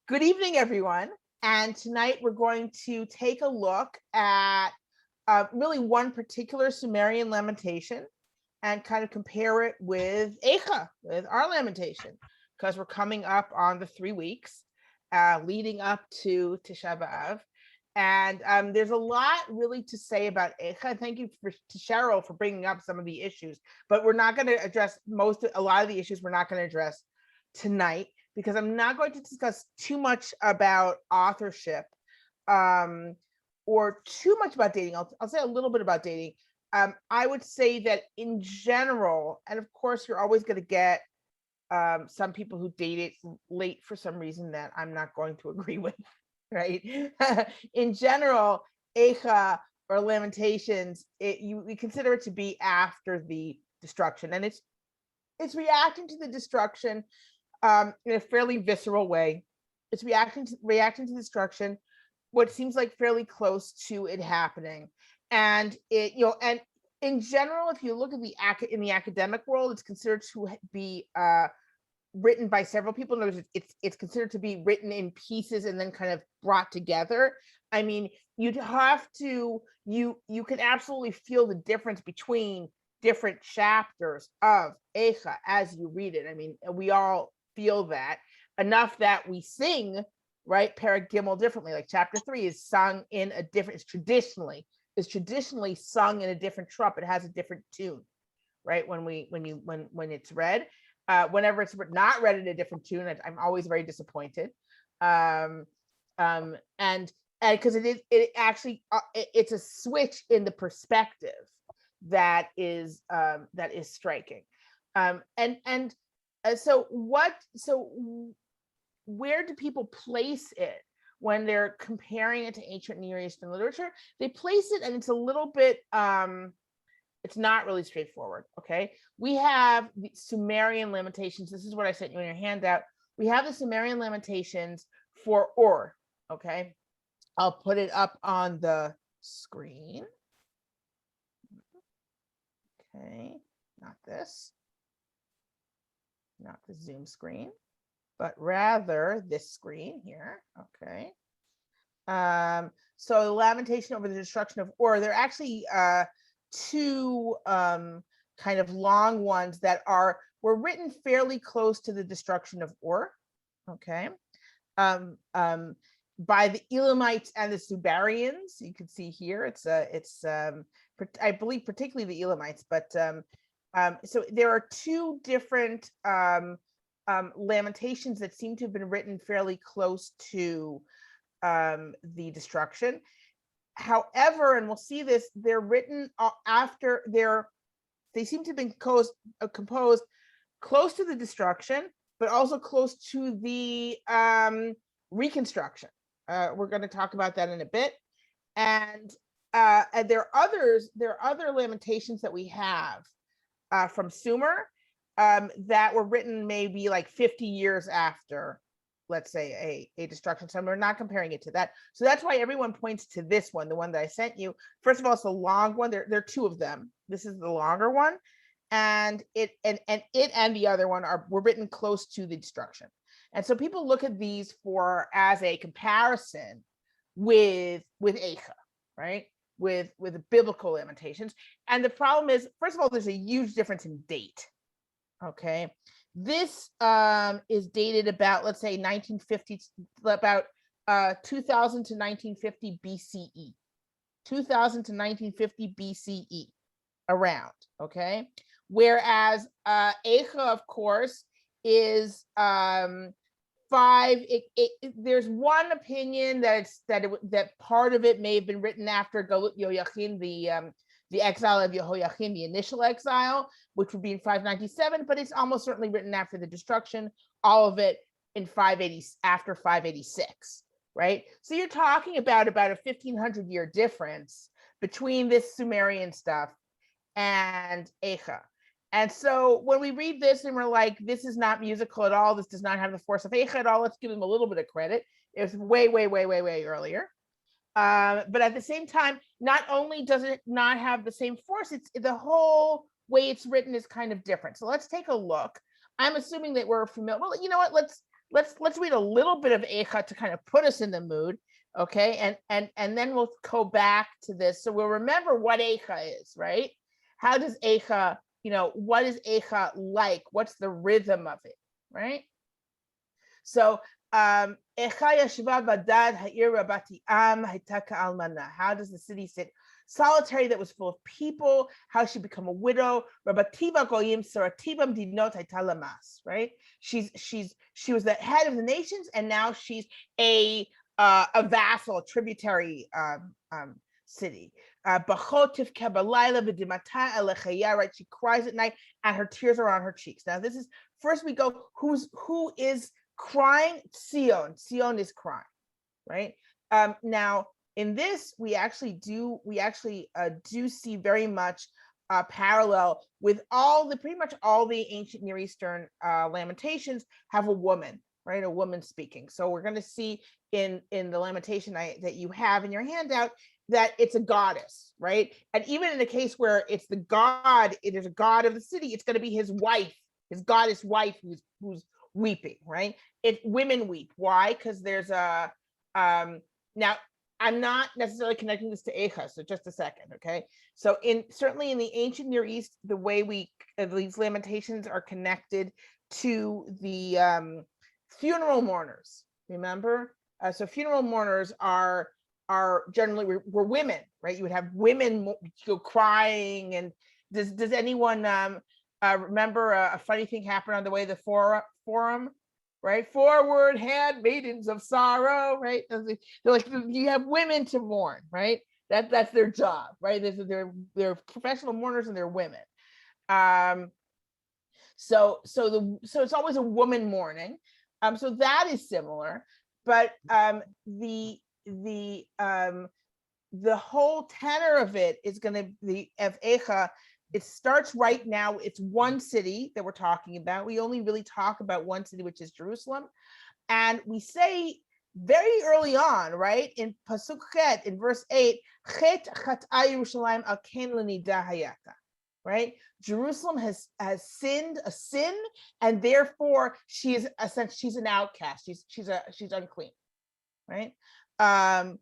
Good evening, everyone. And tonight we're going to take a look at really one particular Sumerian lamentation and kind of compare it with Eicha, with our lamentation, because we're coming up on the 3 weeks leading up to Tisha B'Av. And there's a lot really to say about Eicha. Thank you to Cheryl for bringing up some of the issues, but we're not going to address a lot of the issues we're not going to address tonight, because I'm not going to discuss too much about authorship or too much about dating. I'll say a little bit about dating. I would say that in general, and of course, you're always going to get some people who date it late for some reason that I'm not going to agree with, right? In general, Eicha or Lamentations, we consider it to be after the destruction, and it's reacting to the destruction in a fairly visceral way. It's reacting to destruction, what seems like fairly close to it happening. And and in general, if you look at in the academic world, it's considered to be written by several people. In other words, it's considered to be written in pieces and then kind of brought together. I mean, you can absolutely feel the difference between different chapters of Eicha as you read it. I mean, we all feel that enough that we sing, right, Perek Gimel differently. Like chapter 3 is sung in a different, is traditionally sung in a different trup. It has a different tune, right? When it's read, whenever it's not read in a different tune, I'm always very disappointed. And because it's a switch in the perspective that is striking. So where do people place it when they're comparing it to ancient Near Eastern literature? They place it, and it's a little bit, it's not really straightforward, okay? We have the Sumerian Lamentations. This is what I sent you in your handout. We have the Sumerian Lamentations for Ur, okay? I'll put it up on the screen. Okay, not this. Not the Zoom screen, but rather this screen here. Okay. So the lamentation over the destruction of Ur, there are actually two kind of long ones that were written fairly close to the destruction of Ur. Okay. By the Elamites and the Subarians. You can see here, it's I believe particularly the Elamites, but so there are two different lamentations that seem to have been written fairly close to the destruction. However, and we'll see this, they're written after they seem to have been composed close to the destruction, but also close to the reconstruction. We're going to talk about that in a bit. And there are other lamentations that we have from Sumer that were written maybe like 50 years after, let's say, a destruction. So we're not comparing it to that. So that's why everyone points to this one, the one that I sent you. First of all, it's a long one. There are two of them. This is the longer one, and it and the other one were written close to the destruction. And so people look at these as a comparison with Eicha, right? With the biblical Lamentations. And the problem is, first of all, there's a huge difference in date. Okay. This is dated about, let's say, 1950, about 2000 to 1950 BCE. 2000 to 1950 BCE, around, okay? Whereas Eicha, of course, is there's one opinion that part of it may have been written after Galut Yoyachin, the exile of Yehoiachin, the initial exile, which would be in 597, but it's almost certainly written after the destruction, all of it in 580, after 586, right? So you're talking about a 1500 year difference between this Sumerian stuff and Eicha. And so when we read this and we're like, this is not musical at all, this does not have the force of Eicha at all, let's give him a little bit of credit. It was way, way, way, way, way earlier. But at the same time, not only does it not have the same force, it's the whole way it's written is kind of different. So let's take a look. I'm assuming that we're familiar. Well, you know what? let's read a little bit of Eicha to kind of put us in the mood, okay? And then we'll go back to this. So we'll remember what Eicha is, right? How does Eicha, what is Eicha like? What's the rhythm of it, right? So Eicha yashva badad ha'ir rabati am hayta ka'almana. How does the city sit solitary that was full of people? How she become a widow? Rabativa goyim saratibam dinot hayta lamas. Right? She was the head of the nations, and now she's a vassal, tributary city. Bachotiv kabalayla v'dimata elechaya. Right? She cries at night, and her tears are on her cheeks. Now, this is first we go. Who is crying? Sion is crying, right? Now in this, we actually do see very much parallel with pretty much all the ancient Near Eastern Lamentations have a woman, right? A woman speaking. So we're going to see in the Lamentation that you have in your handout that it's a goddess, right? And even in the case where it's the god, it is a god of the city, it's going to be his wife, his goddess wife, who's weeping, right? Women weep. Why? Because there's a now I'm not necessarily connecting this to Eicha, so just a second, okay? So certainly in the ancient Near East, the way these Lamentations are connected to the funeral mourners. Remember, so funeral mourners are generally were women, right? You would have women crying, and does anyone remember a funny thing happened on the way to the forum, right? Forward, handmaidens of sorrow, right? They're like, you have women to mourn, right? That's their job, right? They're professional mourners, and they're women. So it's always a woman mourning. So that is similar, but the whole tenor of it is going to be of Eicha. It starts right now. It's one city that we're talking about. We only really talk about one city, which is Jerusalem. And we say very early on, right, in Pasuk Chet, in verse 8, Chet chat'a Yerushalayim al ken l'nida hayata, right? Jerusalem has sinned a sin, and therefore she's an outcast. She's unclean, right? And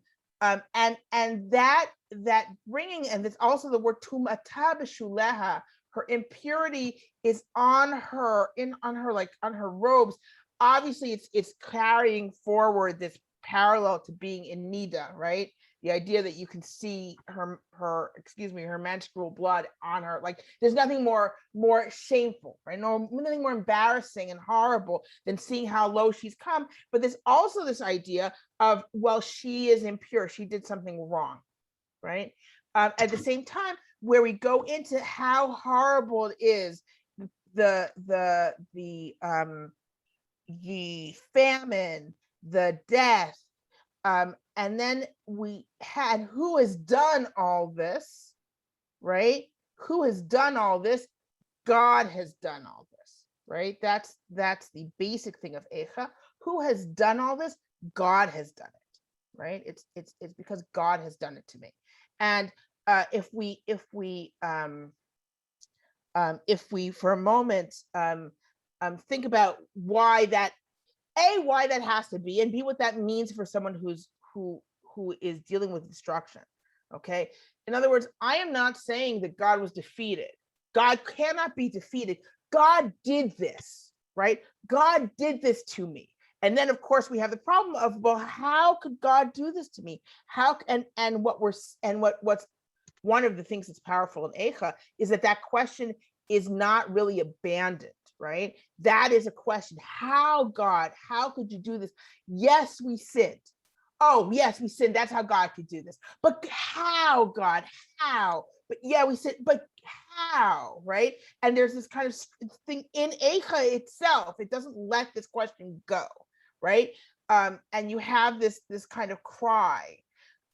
that bringing, and it's also the word tumata b'shuleha, her impurity is on her robes. Obviously, it's carrying forward this parallel to being in nida, right? The idea that you can see her menstrual blood on her, like there's nothing more shameful, right? No, nothing more embarrassing and horrible than seeing how low she's come. But there's also this idea of, well, she is impure, she did something wrong, right? At the same time, where we go into how horrible it is, the famine, the death. And then we had who has done all this, right? Who has done all this? God has done all this, right? That's the basic thing of Eicha. Who has done all this? God has done it, right? It's because God has done it to me. And if we for a moment think about why that has to be, and B, what that means for someone who is dealing with destruction. Okay. In other words, I am not saying that God was defeated. God cannot be defeated. God did this, right? God did this to me. And then of course we have the problem of, well, how could God do this to me? What's one of the things that's powerful in Eicha is that question is not really abandoned, right? That is a question. How, God, how could you do this? Yes, we sinned. Oh, yes, we sinned. That's how God could do this. But how, God? How? But yeah, we sinned. But how, right? And there's this kind of thing in Eicha itself. It doesn't let this question go, right? And you have this kind of cry.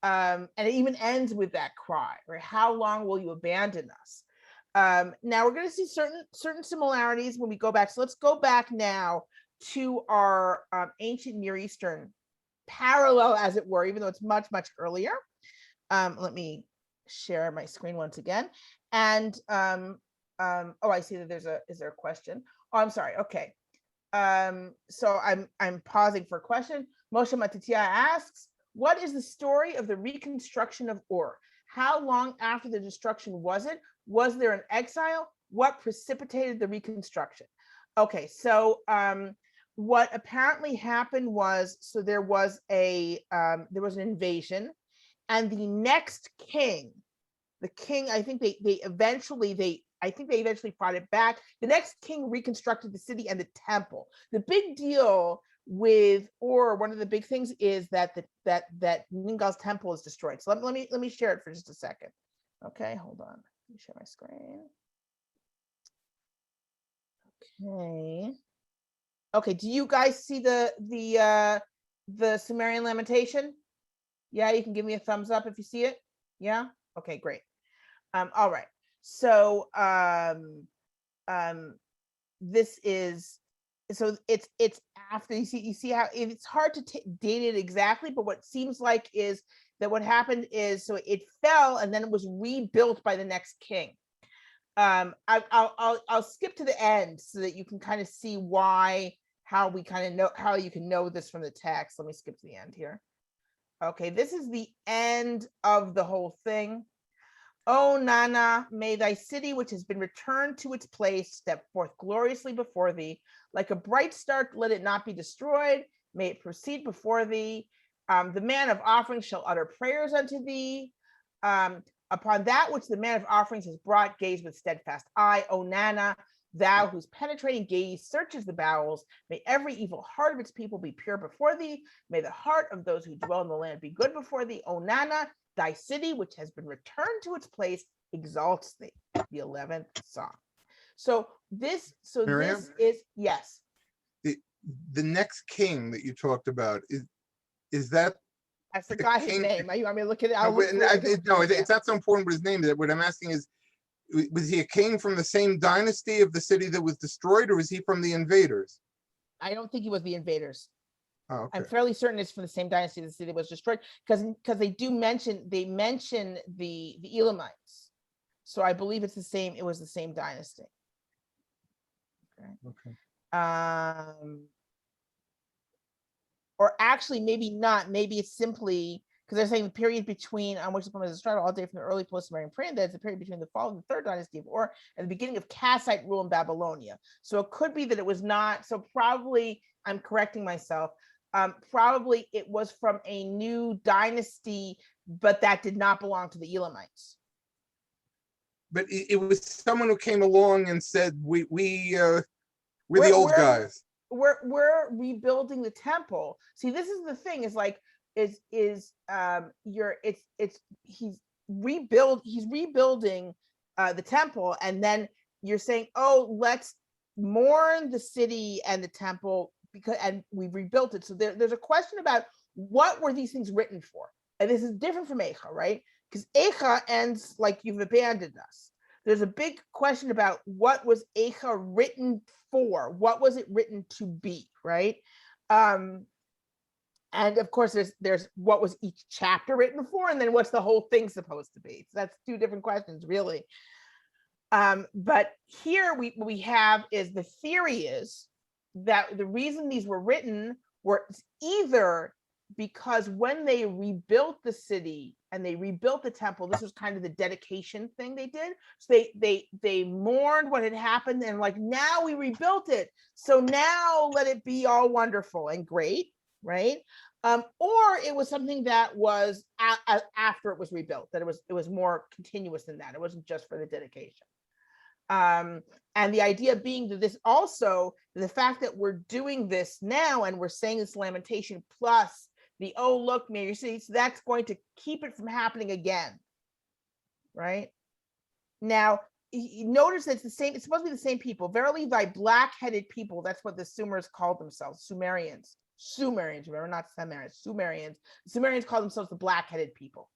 And it even ends with that cry, right? How long will you abandon us? Now we're going to see certain similarities when we go back. So let's go back now to our ancient Near Eastern parallel, as it were, even though it's much, much earlier. Let me share my screen once again. And I see that is there a question? Oh, I'm sorry. Okay. So I'm pausing for a question. Moshe Matitia asks, what is the story of the reconstruction of Ur? How long after the destruction was it? Was there an exile? What precipitated the reconstruction? Okay, so what apparently happened was, so there was an invasion, and the next king, I think they eventually fought it back. The next king reconstructed the city and the temple. The big deal with one of the big things is that that Ningal's temple is destroyed. So let me share it for just a second. Okay, hold on. Let me share my screen. Okay. Okay, do you guys see the Sumerian lamentation? Yeah, you can give me a thumbs up if you see it. Yeah. Okay, great. All right. So this is, so it's after, you see how it's hard to date it exactly, but what seems like is that what happened is, so it fell and then it was rebuilt by the next king. I'll skip to the end so that you can kind of see how we kind of know, how you can know this from the text. Let me skip to the end here. Okay, this is the end of the whole thing. O Nana, may thy city, which has been returned to its place, step forth gloriously before thee. Like a bright star, let it not be destroyed. May it proceed before thee. The man of offerings shall utter prayers unto thee. Upon that which the man of offerings has brought, gaze with steadfast eye. O Nana, thou whose penetrating gaze searches the bowels, may every evil heart of its people be pure before thee. May the heart of those who dwell in the land be good before thee. O Nana, thy city, which has been returned to its place, exalts thee. The 11th Psalm. So this is, yes. The next king that you talked about, is that, I forgot his name. You want me to look at it? It's not so important what his name is. What I'm asking is, was he a king from the same dynasty of the city that was destroyed, or was he from the invaders? I don't think he was the invaders. Oh, okay. I'm fairly certain it's from the same dynasty the city was destroyed, because they mention the Elamites. So I believe it was the same dynasty. Okay. Or actually maybe not, maybe it's simply because they're saying the period between on which the poem is described all day from the early post-Sumerian period, that's the period between the fall of the third dynasty of Ur and the beginning of Kassite rule in Babylonia. So it could be that it was not, so probably, I'm correcting myself, probably it was from a new dynasty, but that did not belong to the Elamites. But it was someone who came along and said, we're the old guys. We're rebuilding the temple. See, this is the thing, is like, he's rebuilding the temple, and then you're saying, oh, let's mourn the city and the temple and we rebuilt it. So there's a question about what were these things written for, and this is different from Eicha, right? Because Eicha ends like, you've abandoned us. There's a big question about what was Eicha written for, what was it written to be, right? And of course, there's what was each chapter written for, and then what's the whole thing supposed to be. So that's two different questions, really. But here we have is, the theory is that the reason these were written were either because when they rebuilt the city and they rebuilt the temple, this was kind of the dedication thing they did. So they mourned what had happened, and like, now we rebuilt it, so now let it be all wonderful and great, right? Or it was something that was after it was rebuilt, that it was more continuous than that. It wasn't just for the dedication. And the idea being that this also, the fact that we're doing this now and we're saying this lamentation plus the, oh, look, may your city, so that's going to keep it from happening again, right? Now, notice that it's supposed to be the same people. Verily, thy black-headed people, that's what the Sumers called themselves, Sumerians, remember, not Sumerians, Sumerians. The Sumerians call themselves the black-headed people,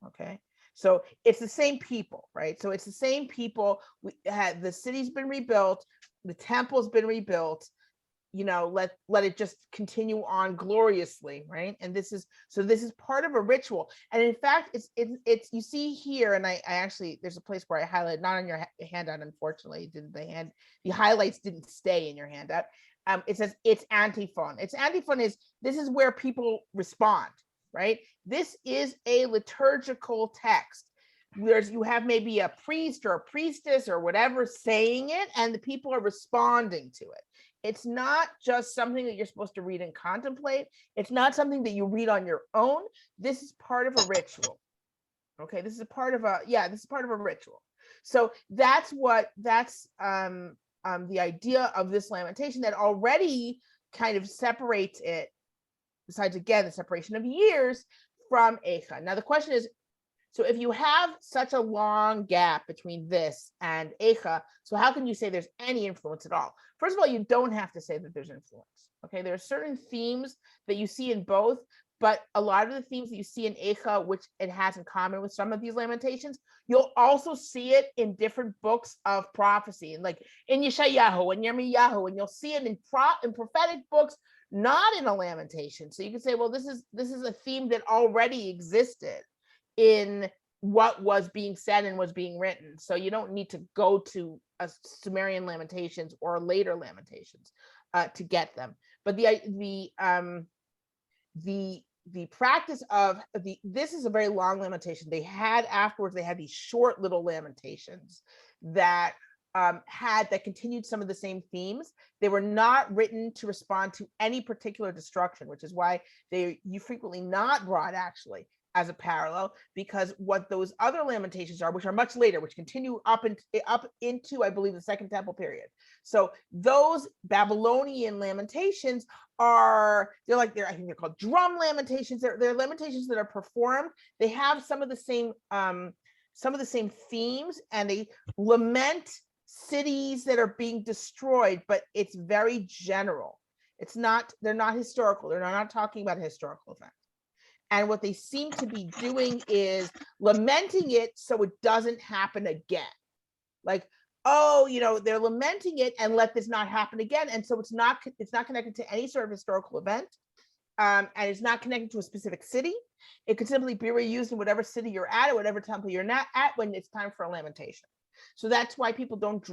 okay? So it's the same people, right? So it's the same people. The city's been rebuilt, the temple's been rebuilt, let it just continue on gloriously, right? And this is part of a ritual. And in fact, it's you see here, and I actually, there's a place where I highlighted, not on your handout, unfortunately, the highlights didn't stay in your handout. it says it's antiphon. Its antiphon is, this is where people respond, right? This is a liturgical text. You have maybe a priest or a priestess or whatever saying it, and the people are responding to it. It's not just something that you're supposed to read and contemplate. It's not something that you read on your own. This is part of a ritual. Okay, this is a part of a, this is part of a ritual. So that's the idea of this lamentation that already kind of separates it, besides again the separation of years, from Eicha. Now the question is, so if you have such a long gap between this and Eicha, so how can you say there's any influence at all? First of all, you don't have to say that there's influence. Okay, there are certain themes that you see in both, but a lot of the themes that you see in Eicha, which it has in common with some of these lamentations, you'll also see it in different books of prophecy, and like in Yeshayahu and Yirmiyahu, and you'll see it in prophetic books, not in a lamentation. So you can say, well, this is a theme that already existed in what was being said and was being written. So you don't need to go to a Sumerian Lamentations or later Lamentations to get them. But the practice of this is a very long lamentation. They had afterwards, they had these short little lamentations that continued some of the same themes. They were not written to respond to any particular destruction, which is why you frequently not brought actually as a parallel, because what those other lamentations are, which are much later, which continue up into, I believe, the Second Temple period. So those Babylonian lamentations I think they're called drum lamentations. They're lamentations that are performed. They have some of the same themes, and they lament cities that are being destroyed, but it's very general. They're not historical. They're not talking about a historical event. And what they seem to be doing is lamenting it so it doesn't happen again. Like, they're lamenting it and let this not happen again. And so it's not connected to any sort of historical event. And it's not connected to a specific city. It could simply be reused in whatever city you're at or whatever temple you're not at when it's time for a lamentation. So that's why people don't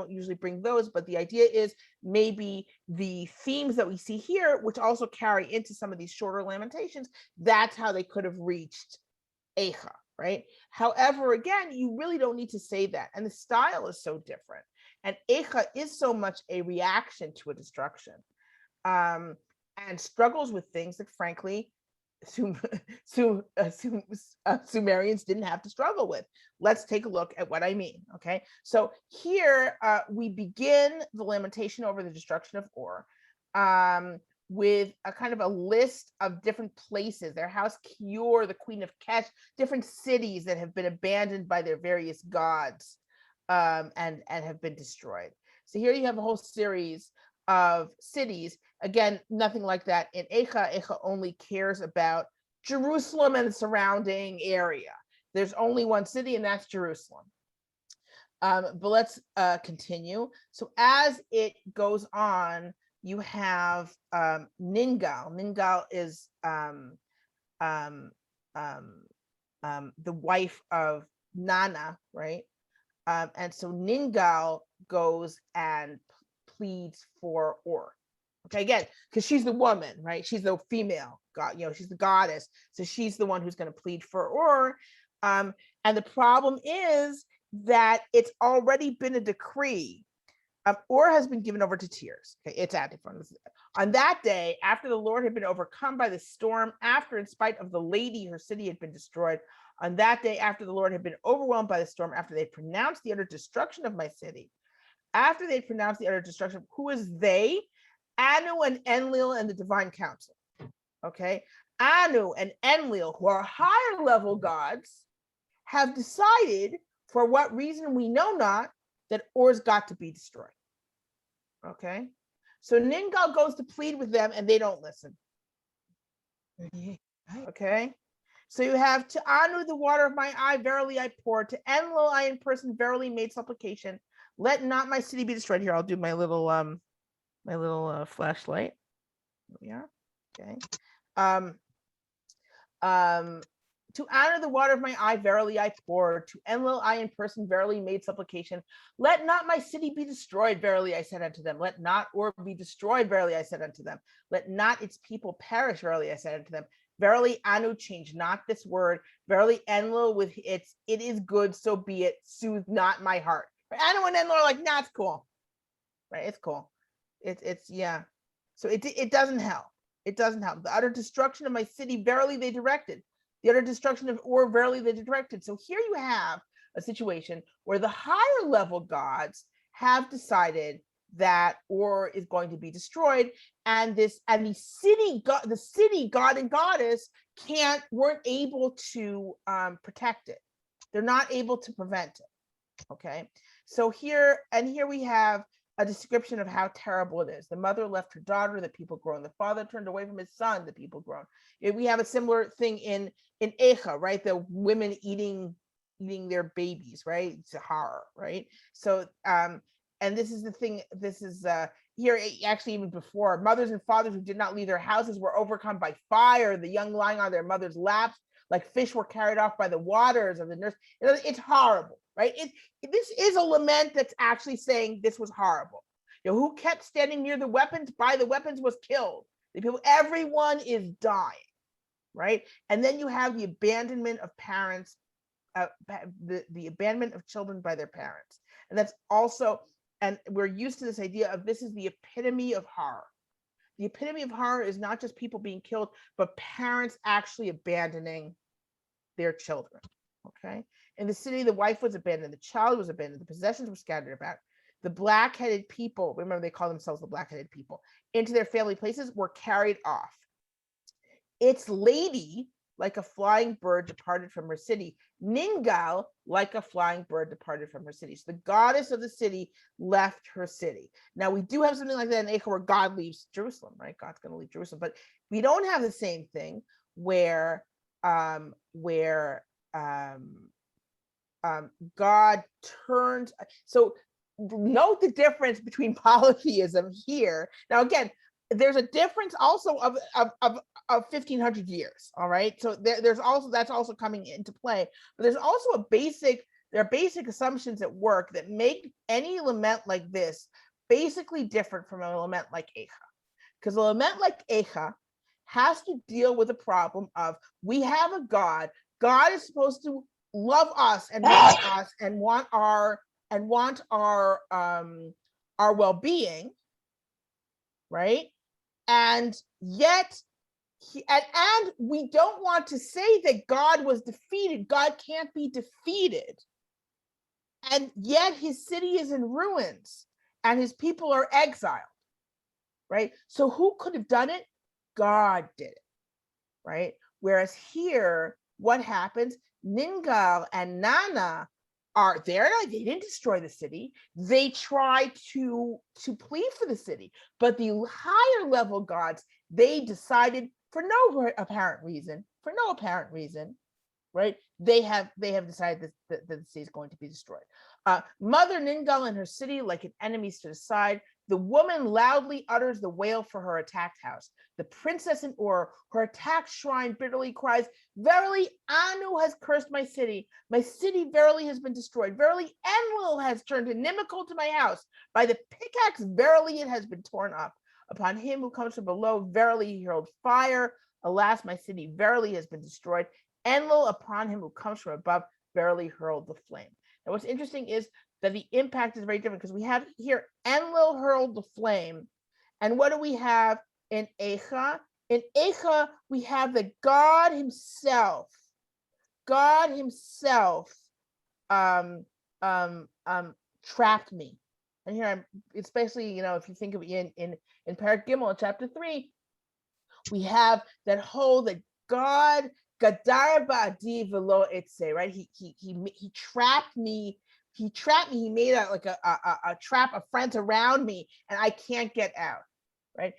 usually bring those. But the idea is maybe the themes that we see here, which also carry into some of these shorter lamentations, that's how they could have reached Eicha, right? However, again, you really don't need to say that. And the style is so different. And Eicha is so much a reaction to a destruction, and struggles with things that, frankly, Sumerians didn't have to struggle with. Let's take a look at what I mean. Okay, so here we begin the lamentation over the destruction of Ur with a kind of a list of different places: their house Kior, the queen of Kesh, different cities that have been abandoned by their various gods and have been destroyed. So here you have a whole series of cities. Again, nothing like that in Eicha. Eicha only cares about Jerusalem and the surrounding area. There's only one city, and that's Jerusalem. But let's continue. So as it goes on, you have Ningal. Ningal is the wife of Nana, right? And so Ningal goes and pleads for Ur. Okay, again, because she's the woman, right? She's the female god, she's the goddess. So she's the one who's going to plead for Ur. And the problem is that it's already been a decree. Ur has been given over to tears. Okay, it's antiphon. On that day, after the Lord had been overcome by the storm, after, in spite of the lady, her city had been destroyed. On that day, after the Lord had been overwhelmed by the storm, after they pronounced the utter destruction of my city, after they pronounced the utter destruction, who is they? Anu and Enlil and the divine council. Okay, Anu and Enlil, who are higher level gods, have decided, for what reason we know not, that Ur's got to be destroyed. Okay, so Ningal goes to plead with them, and they don't listen. Okay, so you have, to Anu, the water of my eye, verily I poured. To Enlil, I in person verily made supplication. Let not my city be destroyed. Here, I'll do my little flashlight. Here we are. Okay. To honor the water of my eye, verily I poured. To Enlil I in person verily made supplication. Let not my city be destroyed, verily I said unto them. Let not Ur be destroyed, verily I said unto them. Let not its people perish, verily I said unto them. Verily Anu, change not this word. Verily Enlil with its it is good, so be it. Soothe not my heart. But Anu and Enlil are like, nah, it's cool. Right? It's cool. It's yeah. So it doesn't help. It doesn't help. The utter destruction of my city, verily they directed. The utter destruction of Ur, verily they directed. So here you have a situation where the higher level gods have decided that Ur is going to be destroyed, and the city god and goddess weren't able to protect it. They're not able to prevent it. Okay. So here we have a description of how terrible it is. The mother left her daughter, the people groaned. The father turned away from his son, the people groaned. We have a similar thing in Eicha, right? The women eating their babies, right? It's a horror, right? So, and this is the thing, this is here, actually even before, mothers and fathers who did not leave their houses were overcome by fire, the young lying on their mother's laps, like fish were carried off by the waters of the nurse. It's horrible, right? This is a lament that's actually saying this was horrible. Who kept standing near the weapons, by the weapons was killed. The people, everyone is dying, right? And then you have the abandonment of parents, the abandonment of children by their parents. And that's also, and we're used to this idea of this is the epitome of horror. The epitome of horror is not just people being killed, but parents actually abandoning their children. Okay. In the city, the wife was abandoned, the child was abandoned, the possessions were scattered about. The black-headed people, remember they call themselves the black-headed people, into their family places were carried off. Its lady, like a flying bird, departed from her city. Ningal, like a flying bird, departed from her city. So the goddess of the city left her city. Now we do have something like that in Eicha where God leaves Jerusalem, right? God's going to leave Jerusalem, but we don't have the same thing where God turned. So note the difference between polytheism here. Now again, there's a difference also of 1500 years. All right, so there's also, that's also coming into play, but there's also there are basic assumptions at work that make any lament like this basically different from a lament like Eicha, because a lament like Eicha has to deal with the problem of we have a God is supposed to love us and want us and want our well-being, right? And yet and we don't want to say that God was defeated. God can't be defeated. And yet his city is in ruins and his people are exiled, right? So who could have done it? God did it, right? Whereas here, what happens? Ningal and Nana are there. They didn't destroy the city. They try to plead for the city, but the higher level gods, they decided for no apparent reason, right? They have decided that the city is going to be destroyed. Mother Ningal and her city, like an enemy, stood aside. The woman loudly utters the wail for her attacked house. The princess in Ur, her attacked shrine, bitterly cries, verily Anu has cursed my city. My city verily has been destroyed. Verily Enlil has turned inimical to my house. By the pickaxe, verily it has been torn up. Upon him who comes from below, verily he hurled fire. Alas, my city verily has been destroyed. Enlil, upon him who comes from above, verily hurled the flame. Now what's interesting is that the impact is very different, because we have here Enlil hurled the flame. And what do we have in Eicha? In Eicha, we have that God himself trapped me. And here it's basically, if you think of it in Parak Gimel, chapter 3, we have that God Gadar ba'adi velo etze, right? He trapped me. He made a trap of friends around me, and I can't get out, right?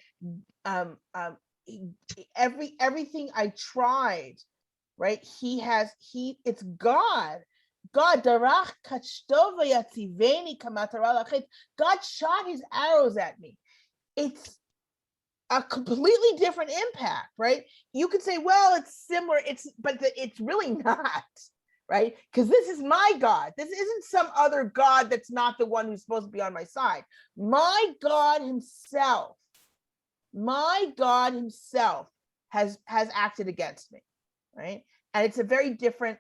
Everything I tried, right? It's God. God darach kachto v'yatziveni kamatara lachet. God shot his arrows at me. a completely different impact, right? You could say, well, it's similar, but it's really not, right? Because this is my God. This isn't some other God that's not the one who's supposed to be on my side. My God himself has acted against me, right? And it's a very different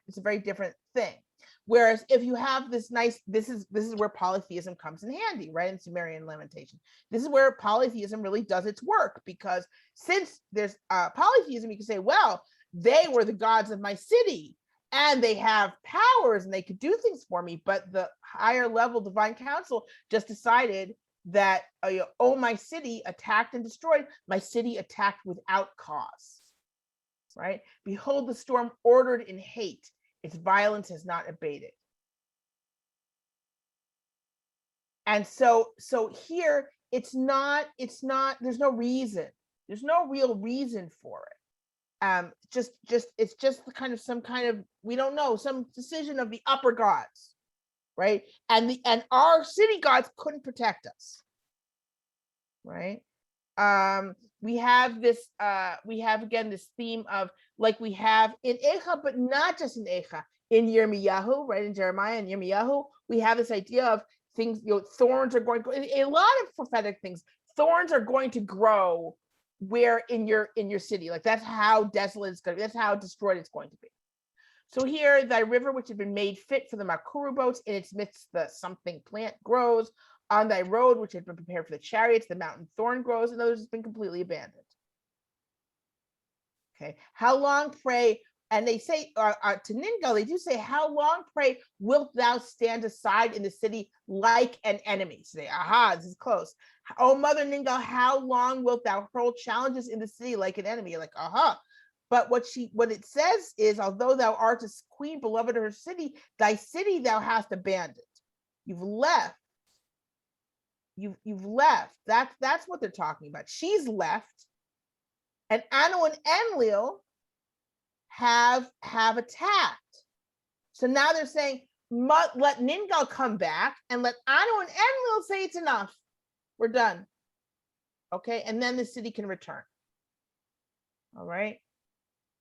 thing. Whereas if you have this nice, this is where polytheism comes in handy, right? In Sumerian Lamentation. This is where polytheism really does its work, because since there's polytheism, you can say, well, they were the gods of my city and they have powers and they could do things for me, but the higher level divine council just decided that, oh, my city attacked and destroyed, my city attacked without cause, right? Behold the storm ordered in hate, its violence has not abated. And so here it's not, there's no real reason for it. It's just the kind of some kind of, we don't know, some decision of the upper gods, right? And our city gods couldn't protect us, right? We have again this theme of, like we have in Eicha, but not just in Eicha, in Yirmiyahu, right? In Jeremiah and Yirmiyahu, we have this idea of things, thorns are going to, a lot of prophetic things, thorns are going to grow where in your city, like that's how desolate it's going to be, that's how destroyed it's going to be. So here, thy river, which had been made fit for the Makuru boats, in its midst the something plant grows. On thy road, which had been prepared for the chariots, the mountain thorn grows, and those has been completely abandoned. Okay, how long, pray, and they say to Ningal, they do say, how long, pray, wilt thou stand aside in the city like an enemy? So they, aha, this is close. Oh, mother Ningal, how long wilt thou hurl challenges in the city like an enemy? You're like, aha. But what it says is, although thou art a queen beloved of her city, thy city thou hast abandoned. You've left. You've left. That's what they're talking about. She's left, and Anu and Enlil have attacked. So now they're saying, let Ningal come back and let Anu and Enlil say it's enough. We're done. Okay, and then the city can return. All right.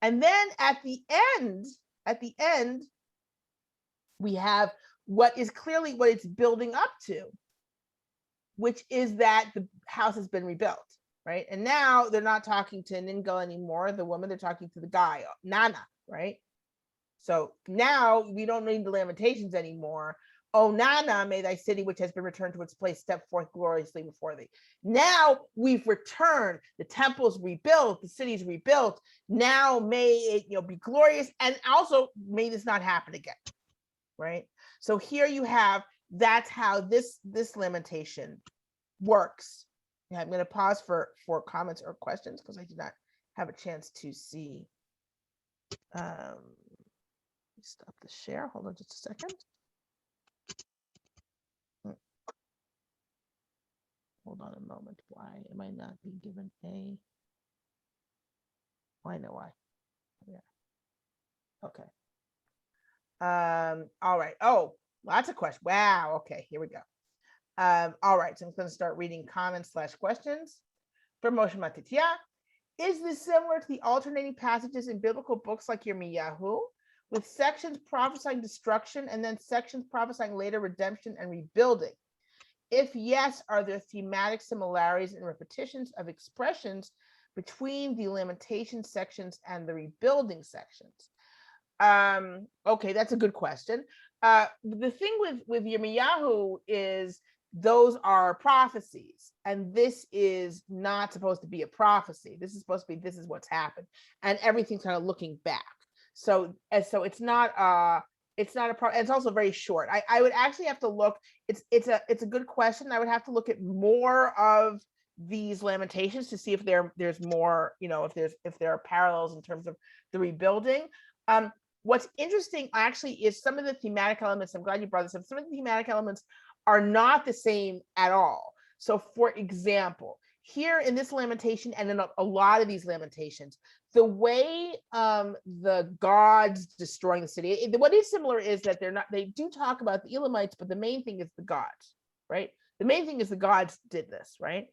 And then at the end, we have what is clearly what it's building up to, which is that the house has been rebuilt, right? And now they're not talking to Ningal anymore, the woman, they're talking to the guy, Nana, right? So now we don't need the Lamentations anymore. Oh, Nana, may thy city, which has been returned to its place, step forth gloriously before thee. Now we've returned, the temple's rebuilt, the city's rebuilt. Now may it be glorious, and also may this not happen again, right? So here you have, that's how this lamentation works. Yeah, I'm going to pause for comments or questions because I did not have a chance to see. Stop the share. Hold on just a second. Hold on a moment. Why am I not being given a? Well, I know why. Yeah. Okay. All right. Oh, lots of questions. Wow. Okay, here we go. All right, so I'm going to start reading comments / questions. For Moshe Matitya, is this similar to the alternating passages in biblical books like Yirmiyahu, with sections prophesying destruction and then sections prophesying later redemption and rebuilding? If yes, are there thematic similarities and repetitions of expressions between the lamentation sections and the rebuilding sections? Okay, that's a good question. The thing with Yirmiyahu is those are prophecies, and this is not supposed to be a prophecy. This is supposed to be, this is what's happened, and everything's kind of looking back. So it's not it's also very short. I would actually have to look. It's a good question. I would have to look at more of these Lamentations to see if there's more, if there are parallels in terms of the rebuilding. What's interesting actually is some of the thematic elements. I'm glad you brought this up. Some of the thematic elements are not the same at all. So for example, here in this lamentation and in a lot of these lamentations, the way the gods destroying the city, what is similar is that they do talk about the Elamites, but the main thing is the gods, right? The main thing is the gods did this, right?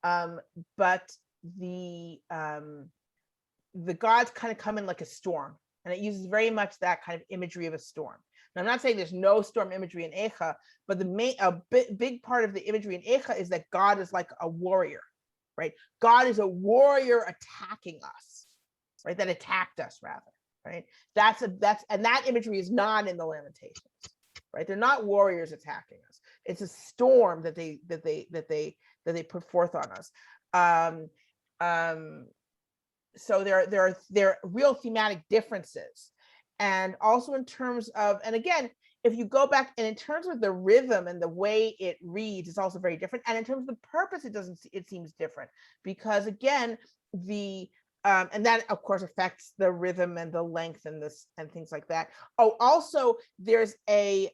But the gods kind of come in like a storm, and it uses very much that kind of imagery of a storm. Now, I'm not saying there's no storm imagery in Eicha, but big part of the imagery in Eicha is that God is like a warrior, right? God is a warrior attacking us, right? That attacked us rather, right? And that imagery is not in the Lamentations, right? They're not warriors attacking us. It's a storm that they put forth on us. So there are real thematic differences. And also in terms of, and again, if you go back and in terms of the rhythm and the way it reads, it's also very different. And in terms of the purpose, it seems different because again, and that of course affects the rhythm and the length and things like that. Oh, also there's a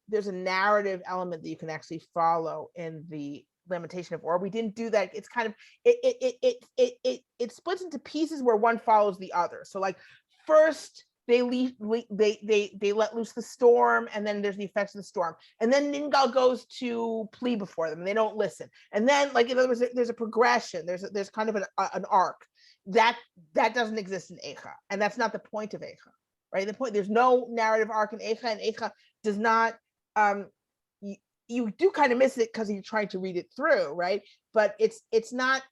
narrative element that you can actually follow in the Lamentation of Or. We didn't do that. It's kind of it splits into pieces where one follows the other. So like first they let loose the storm, and then there's the effects of the storm, and then Ningal goes to plead before them and they don't listen, and then like in other words there's a progression, there's kind of an arc that doesn't exist in Eicha, and that's not the point of Eicha, right? The point, there's no narrative arc in Eicha, and Eicha does not you do kind of miss it because you're trying to read it through, right? But it's not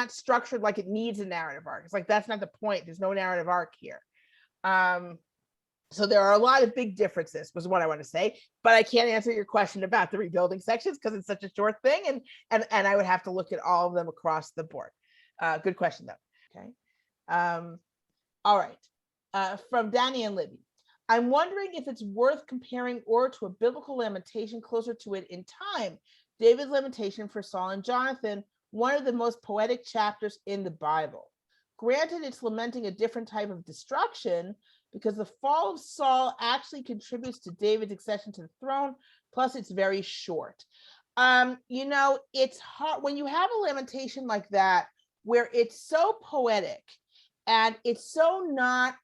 structured like it needs a narrative arc. It's like that's not the point. There's no narrative arc here. So there are a lot of big differences, was what I want to say, but I can't answer your question about the rebuilding sections because it's such a short thing, and I would have to look at all of them across the board. Good question though. Okay. All right. From Danny and Libby. I'm wondering if it's worth comparing Or to a biblical lamentation closer to it in time. David's lamentation for Saul and Jonathan, one of the most poetic chapters in the Bible. Granted, it's lamenting a different type of destruction because the fall of Saul actually contributes to David's accession to the throne, plus it's very short. It's hard when you have a lamentation like that, where it's so poetic and it's so not,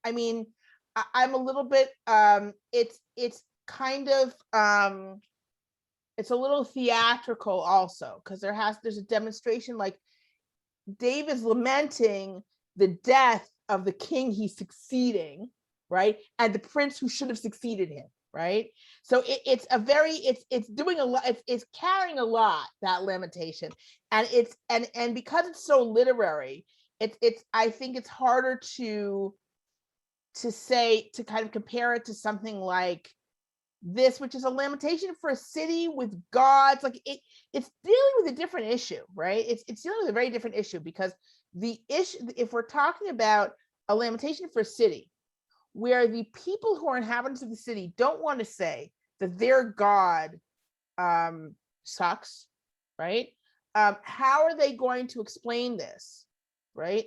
I'm a little bit, it's kind of, it's a little theatrical also, because there's a demonstration like David's lamenting the death of the king he's succeeding, right? And the prince who should have succeeded him, right? So it's doing a lot, it's carrying a lot, that lamentation. And because it's so literary, I think it's harder to kind of compare it to something like this, which is a lamentation for a city with gods. Like it's dealing with a different issue, right? It's dealing with a very different issue, because the issue, if we're talking about a lamentation for a city where the people who are inhabitants of the city don't want to say that their god sucks, right? How are they going to explain this, right?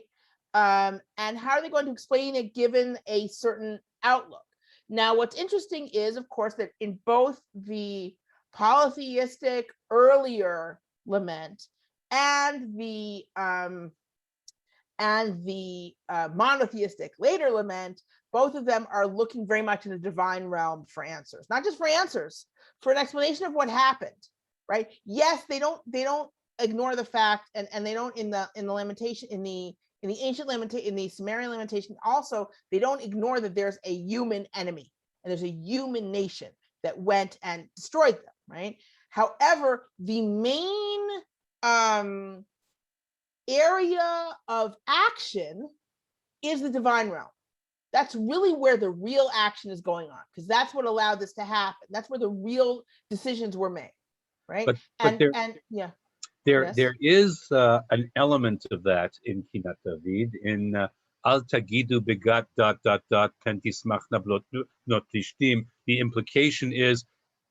And how are they going to explain it given a certain outlook? Now, what's interesting is, of course, that in both the polytheistic earlier lament and the monotheistic later lament, both of them are looking very much in the divine realm for answers, not just for answers, for an explanation of what happened, right? Yes, they don't ignore the fact, and they don't in the lamentation, in the ancient lamentation, in the Sumerian lamentation, also, they don't ignore that there's a human enemy and there's a human nation that went and destroyed them, right? However, the main area of action is the divine realm. That's really where the real action is going on, because that's what allowed this to happen. That's where the real decisions were made, right? There is an element of that in Kinat David, in Al Tagidu Begat ... Pentismachna Not Lishtim. The implication is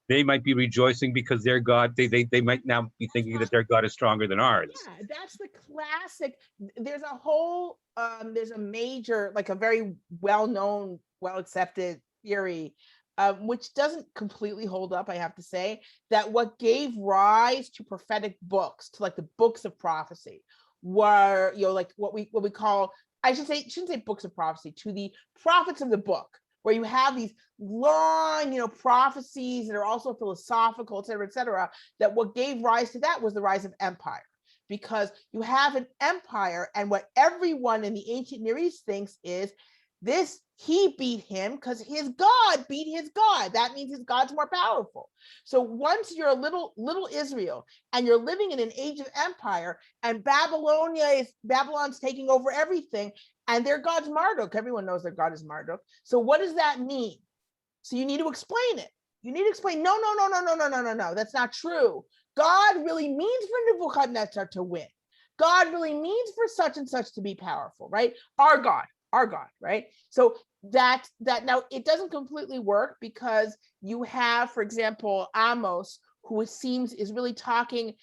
they might be rejoicing because their God, they might now be thinking that their God is stronger than ours. Yeah, that's the classic. There's a whole, there's a major, like a very well-known, well-accepted theory, which doesn't completely hold up, I have to say, that what gave rise to prophetic books, to like the books of prophecy, were, like what we call, shouldn't say books of prophecy, to the prophets of the book, where you have these long, prophecies that are also philosophical, et cetera, that what gave rise to that was the rise of empire. because you have an empire, and what everyone in the ancient Near East thinks is this, he beat him because his God beat his God. That means his God's more powerful. So once you're a little Israel and you're living in an age of empire, and Babylon's taking over everything, and their God's Marduk, everyone knows their God is Marduk. So what does that mean? So you need to explain it. You need to explain, no, that's not true. God really means for Nebuchadnezzar to win. God really means for such and such to be powerful, right? Our God, right? So that now it doesn't completely work, because you have, for example, Amos, who it seems is really talking,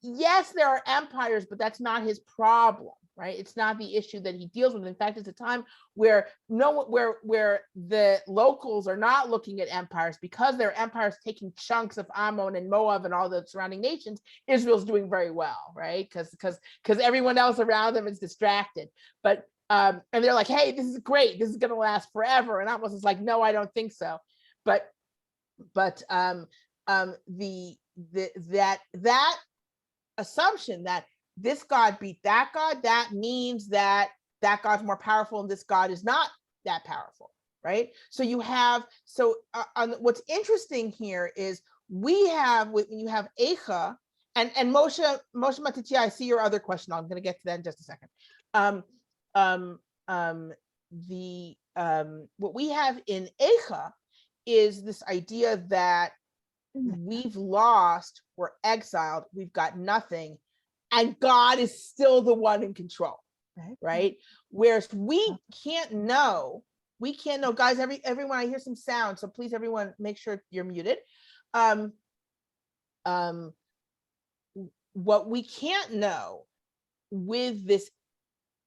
yes, there are empires, but that's not his problem, right? It's not the issue that he deals with. In fact, it's a time where where the locals are not looking at empires, because their empires taking chunks of Ammon and Moab and all the surrounding nations. Israel's doing very well, right? Because everyone else around them is distracted. But and they're like, hey, this is great, this is going to last forever. And Amos is like, no, I don't think so. But that assumption that this God beat that God, that means that God's more powerful and this God is not that powerful, right? So you have, what's interesting here is when you have Eicha and Moshe Matitya, I see your other question. I'm going to get to that in just a second. What we have in Eicha is this idea that we've lost, we're exiled, we've got nothing, and God is still the one in control, right? Whereas we can't know, guys, everyone, I hear some sound, so please, everyone, make sure you're muted. What we can't know with this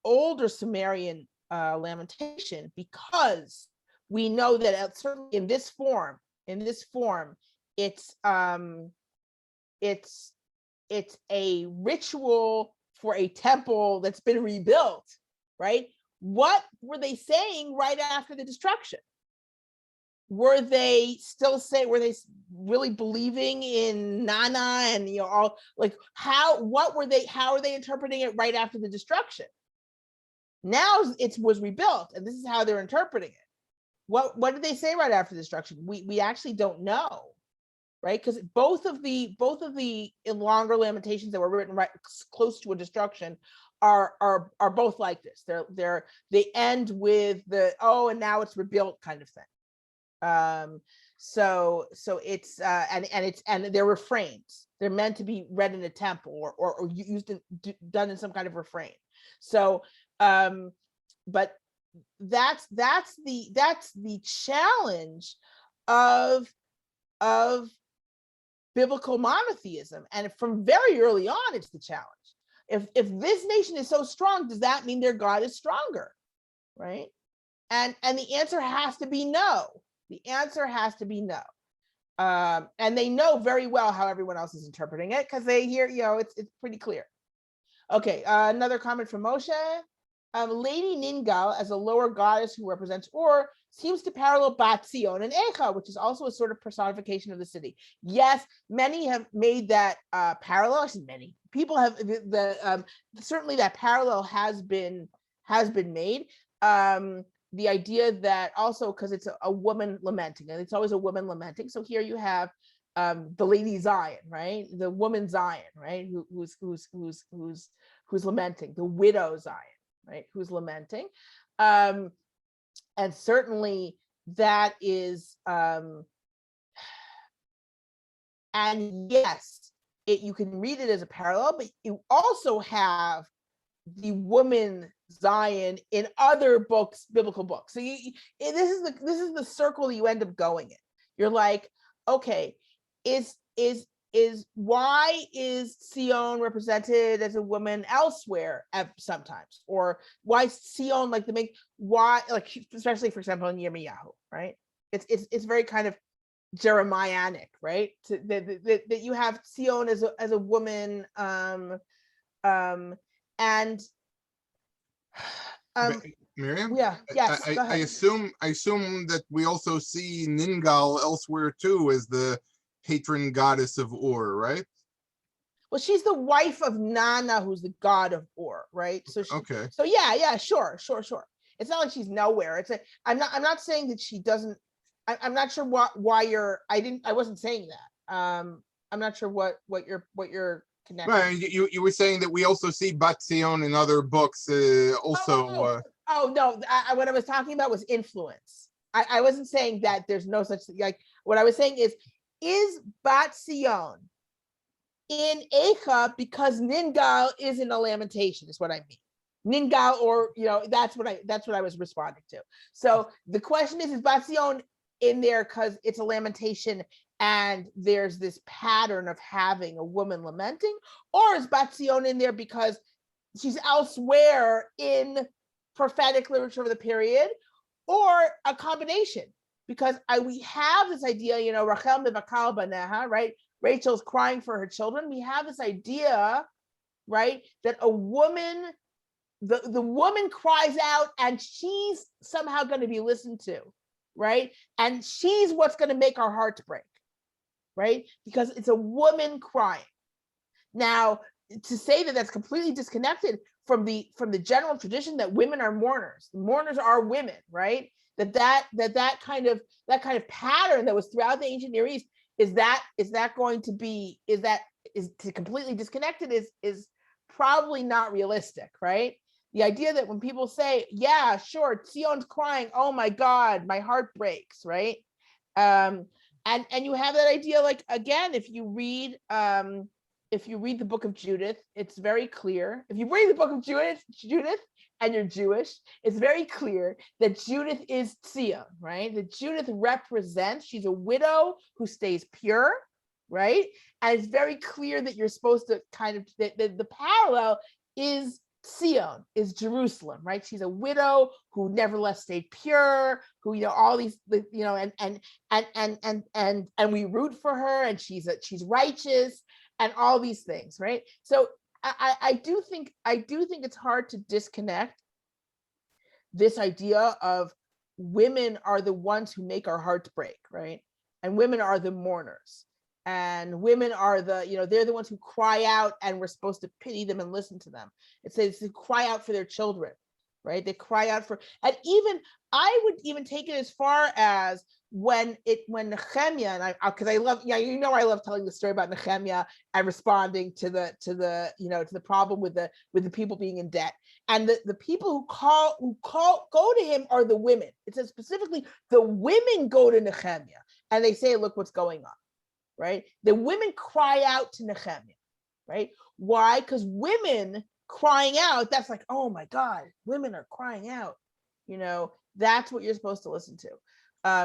older Sumerian lamentation, because we know that certainly in this form, it's a ritual for a temple that's been rebuilt, right? What were they saying right after the destruction? Were they really believing in Nana and all, like, how are they interpreting it right after the destruction? Now it was rebuilt, and this is how they're interpreting it. What did they say right after the destruction? We actually don't know, right? Because both of the longer lamentations that were written right close to a destruction are both like this. They end with and now it's rebuilt kind of thing. So it's and they're refrains. They're meant to be read in a temple or done in some kind of refrain. So but that's the challenge of biblical monotheism, and from very early on it's the challenge. If this nation is so strong, does that mean their God is stronger, right? And the answer has to be no. The answer has to be no. And they know very well how everyone else is interpreting it, because they hear, it's pretty clear. Okay, another comment from Moshe. Lady Ningal, as a lower goddess who represents Ur, seems to parallel Bat Zion and Eicha, which is also a sort of personification of the city. Yes, many have made that parallel. Many people have certainly that parallel has been made. The idea that also, because it's a woman lamenting, and it's always a woman lamenting. So here you have the Lady Zion, right? The woman Zion, right? Who's lamenting, the widow Zion, right? Who's lamenting. And certainly that is, and yes, you can read it as a parallel, but you also have the woman Zion in other books, biblical books. So this is the circle you end up going in. You're like, okay, why is Sion represented as a woman elsewhere sometimes, or why Sion especially for example in Yirmiyahu, right? It's very kind of Jeremianic, right? That you have Sion as a woman, Miriam? Yeah, yes, go ahead. I assume that we also see Ningal elsewhere too as the patron goddess of Ur, right? Well, she's the wife of Nana, who's the god of Ur, right? So Okay. so yeah, sure. It's not like she's nowhere. I'm not saying that she doesn't. I'm not sure why you're. I wasn't saying that. I'm not sure what you're connecting. Well, you were saying that we also see Bat Zion in other books. Also, Oh no, what I was talking about was influence. I wasn't saying that there's no such thing. Like what I was saying is Bat Zion in Eicha because Ningal is in a lamentation, is what I mean. Ningal, or that's what I was responding to. So the question is Bat Zion in there because it's a lamentation and there's this pattern of having a woman lamenting, or is Bat Zion in there because she's elsewhere in prophetic literature of the period, or a combination? Because we have this idea, Rachel mevakal baneha, right? Rachel's crying for her children. We have this idea, right, that a woman, the woman cries out and she's somehow going to be listened to, right? And she's what's going to make our hearts break, right? Because it's a woman crying. Now, to say that that's completely disconnected from the general tradition that women are mourners. Mourners are women, right? That kind of pattern that was throughout the ancient Near East is to completely disconnected is probably not realistic, right? The idea that when people say, yeah, sure, Zion's crying, oh my God, my heart breaks, right? And you have that idea, like, again, if you read the book of Judith, it's very clear. If you read the book of Judith, and you're Jewish, it's very clear that Judith is Zion, right? That Judith represents, she's a widow who stays pure, right? And it's very clear that you're supposed to the parallel is Zion, is Jerusalem, right? She's a widow who nevertheless stayed pure, who, all these, and we root for her, and she's righteous, and all these things, right? So I do think it's hard to disconnect this idea of women are the ones who make our hearts break, right? And women are the mourners, and women are they're the ones who cry out, and we're supposed to pity them and listen to them. It says to cry out for their children, right? They cry out for, and even I would even take it as far as when Nehemiah, and because I love, I love telling the story about Nehemiah and responding to the problem with the people being in debt, and the people who go to him are the women. It says specifically the women go to Nehemiah and they say, look what's going on, right? The women cry out to Nehemiah, right? Why? Because women crying out, that's like, oh my God, women are crying out, that's what you're supposed to listen to.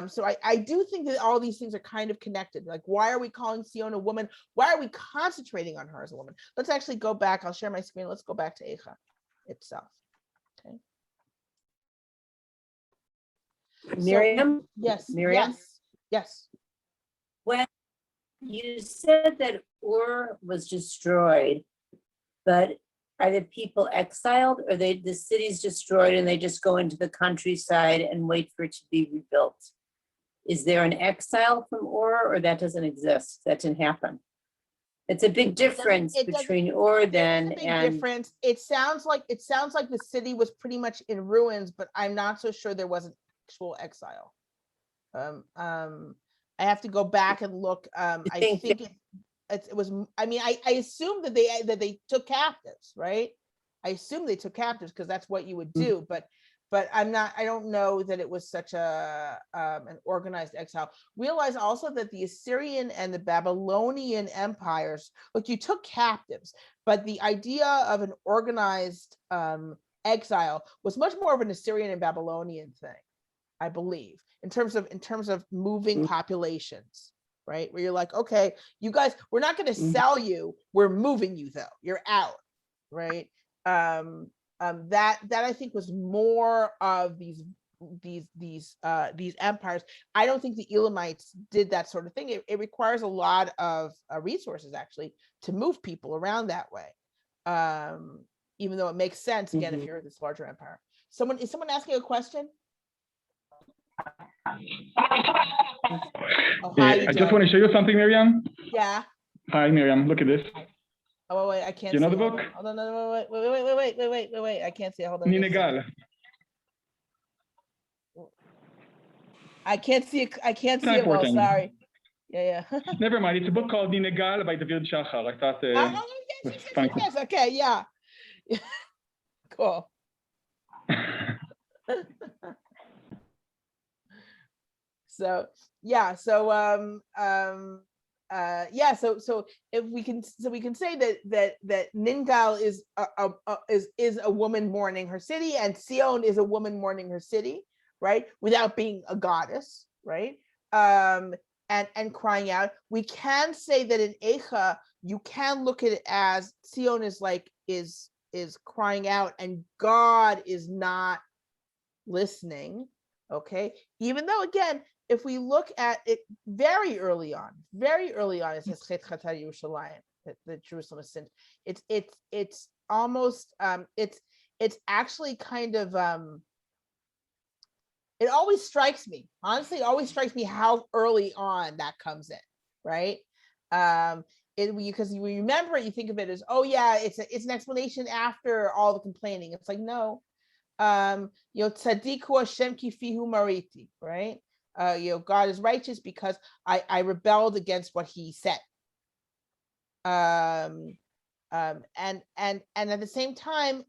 So I do think that all these things are kind of connected. Like, why are we calling Zion a woman? Why are we concentrating on her as a woman? Let's actually go back. I'll share my screen. Let's go back to Eicha itself. Okay. Miriam? So, yes. Miriam? Yes. When you said that Ur was destroyed, but are the people exiled, or the city's destroyed and they just go into the countryside and wait for it to be rebuilt? Is there an exile from Ur, or that doesn't exist? That didn't happen. It's a big difference between Ur then and difference. It sounds like the city was pretty much in ruins, but I'm not so sure there was an actual exile. I have to go back and look. I think it was. I mean, I assume that they took captives, right? I assume they took captives because that's what you would do. But I'm not. I don't know that it was such an organized exile. Realize also that the Assyrian and the Babylonian empires, look, you took captives, but the idea of an organized exile was much more of an Assyrian and Babylonian thing, I believe, in terms of moving populations, right? Where you're like, okay, you guys, we're not going to sell you, we're moving you though, you're out, right? That I think was more of these empires. I don't think the Elamites did that sort of thing. It requires a lot of resources actually to move people around that way, even though it makes sense again if you're this larger empire. Is someone asking a question? Oh, hi, I just want to show you something, Miriam. Yeah. Hi, Miriam. Look at this. Oh, wait, I can't Do you know see. the Hold book? on. Hold on, no, wait. I can't see it. Hold on. Ninegal. I can't see it. I can't Not see it well. important. Sorry. Yeah. Never mind. It's a book called Ninegal by David Shachar. I thought Oh, was yes. funny. Okay, yeah. Cool. So yeah, so if we can say that Ningal is a woman mourning her city, and Sion is a woman mourning her city, right? Without being a goddess, right? And crying out. We can say that in Eicha, you can look at it as Sion is crying out, and God is not listening. Okay, even though again, if we look at it very early on, it says Chet Chatar Yerushalayim, that Jerusalem is sinned. It's almost it's actually kind of it always strikes me, honestly, how early on that comes in, right? Because you remember it, you think of it as, oh yeah, it's an explanation after all the complaining. It's like, no, tzadiku Hashem kifihu mariti, right? God is righteous because I rebelled against what he said. And at the same time,